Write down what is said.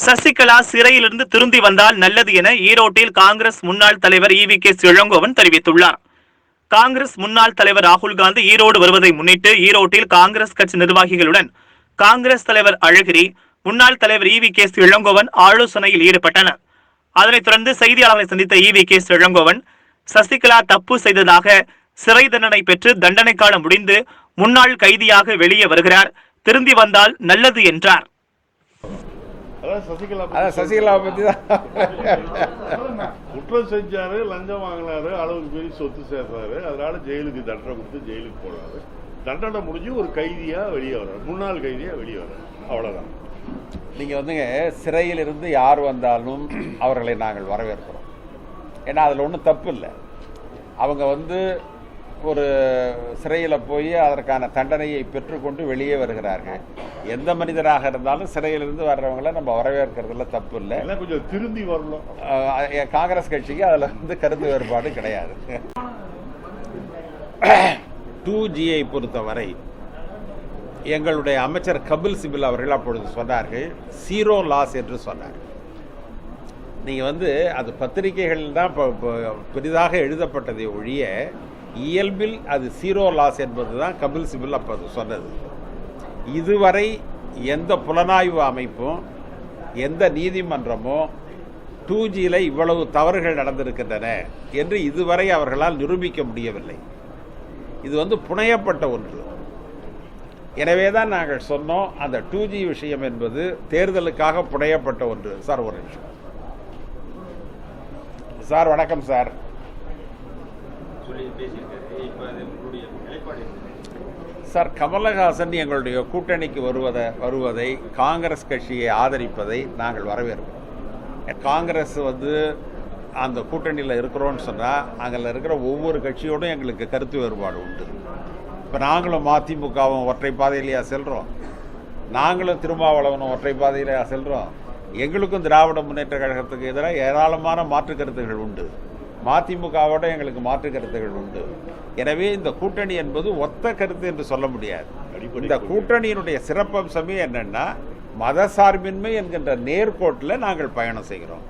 சசிகலா சிறையிலிருந்து திரும்பி வந்தால் நல்லது என ஈரோட்டில் காங்கிரஸ் முன்னாள் தலைவர் EV.K. இளங்கோவன் தெரிவித்துள்ளார். காங்கிரஸ் முன்னாள் தலைவர் ராகுல் காந்தி ஈரோடு வருவதை முன்னிட்டு ஈரோட்டில் காங்கிரஸ் கட்சி நிர்வாகிகளுடன் காங்கிரஸ் தலைவர் அழகிரி, முன்னாள் தலைவர் EV.K. இளங்கோவன் ஆலோசனையில் ஈடுபட்டனர். அதனைத் தொடர்ந்து செய்தியாளர்களை சந்தித்த EV.K. இளங்கோவன், சசிகலா தப்பு செய்ததாக சிறை தண்டனை பெற்று தண்டனை காலம் முடிந்து முன்னாள் கைதியாக வெளியே வருகிறார், திரும்பி வந்தால் நல்லது என்றார். சசிகலா பத்தி தான் குற்றம் செஞ்சாரு, லஞ்சம் வாங்கினாரு, அளவுக்கு மீறி சொத்து சேர்த்தாரு, அதனால ஜெயிலுக்கு தண்டனை கொடுத்து ஜெயிலுக்கு போனாரு. தண்டனை முடிஞ்சு ஒரு கைதியா வெளியே வர்றாரு, முன்னாள் கைதியா வெளியே வர்றாரு, அவ்வளவுதான். நீங்க வந்துங்க, சிறையில் இருந்து யார் வந்தாலும் அவர்களை நாங்கள் வரவேற்கிறோம். ஏன்னா அதில் ஒன்றும் தப்பு இல்லை. அவங்க ஒரு சிறையில் போய் அதற்கான தண்டனையை பெற்றுக்கொண்டு வெளியே வருகிறார்கள். எந்த மனிதராக இருந்தாலும் சிறையிலிருந்து வர்றவங்களை நம்ம வரவேற்கிறதுல தப்பு இல்லை. கொஞ்சம் திரும்பி வரணும். காங்கிரஸ் கட்சிக்கு அதில் கருத்து வேறுபாடு கிடையாது. 2Gயை பொறுத்தவரை எங்களுடைய அமைச்சர் கபில் சிபில் அவர்கள் அப்பொழுது சொன்னார்கள், 0 லாஸ் என்று சொன்னார். நீங்கள் அது பத்திரிகைகளில் தான் பெரிதாக எழுதப்பட்டதை ஒழிய இயல்பில் அது 0 லாஸ் என்பது தான் கபில் சிபில் அப்போது சொன்னது. இதுவரை எந்த புலனாய்வு அமைப்பும் எந்த நீதிமன்றமோ 2Gயில் இவ்வளவு தவறுகள் நடந்திருக்கின்றன என்று இதுவரை அவர்களால் நிரூபிக்க முடியவில்லை. இது புனையப்பட்ட ஒன்று. எனவே தான் நாங்கள் சொன்னோம், அந்த 2G விஷயம் என்பது தேர்தலுக்காக புனையப்பட்ட ஒன்று. சார், ஒரு நிமிஷம் சார். வணக்கம் சார். சார், கமலஹாசன் எங்களுடைய கூட்டணிக்கு வருவதை காங்கிரஸ் கட்சியை ஆதரிப்பதை நாங்கள் வரவேற்போம். காங்கிரஸ் அந்த கூட்டணியில் இருக்கிறோன்னு சொன்னால் அங்கே இருக்கிற ஒவ்வொரு கட்சியோடும் எங்களுக்கு கருத்து வேறுபாடு உண்டு. இப்போ நாங்களும் மதிமுகவும் ஒற்றை பாதையிலையா செல்கிறோம், நாங்களும் திருமாவளவனும் ஒற்றை பாதையிலையா செல்கிறோம். எங்களுக்கும் திராவிட முன்னேற்ற கழகத்துக்கு எதிராக ஏராளமான மாற்று கருத்துகள் உண்டு. மதிமுகவோட எங்களுக்கு மாற்று கருத்துகள் உண்டு. எனவே இந்த கூட்டணி என்பது ஒத்த கருத்து என்று சொல்ல முடியாது. இந்த கூட்டணியினுடைய சிறப்பம்சமே என்னன்னா, மதசார்பின்மை என்கின்ற நேர்கோட்டில் நாங்கள் பயணம் செய்கிறோம்.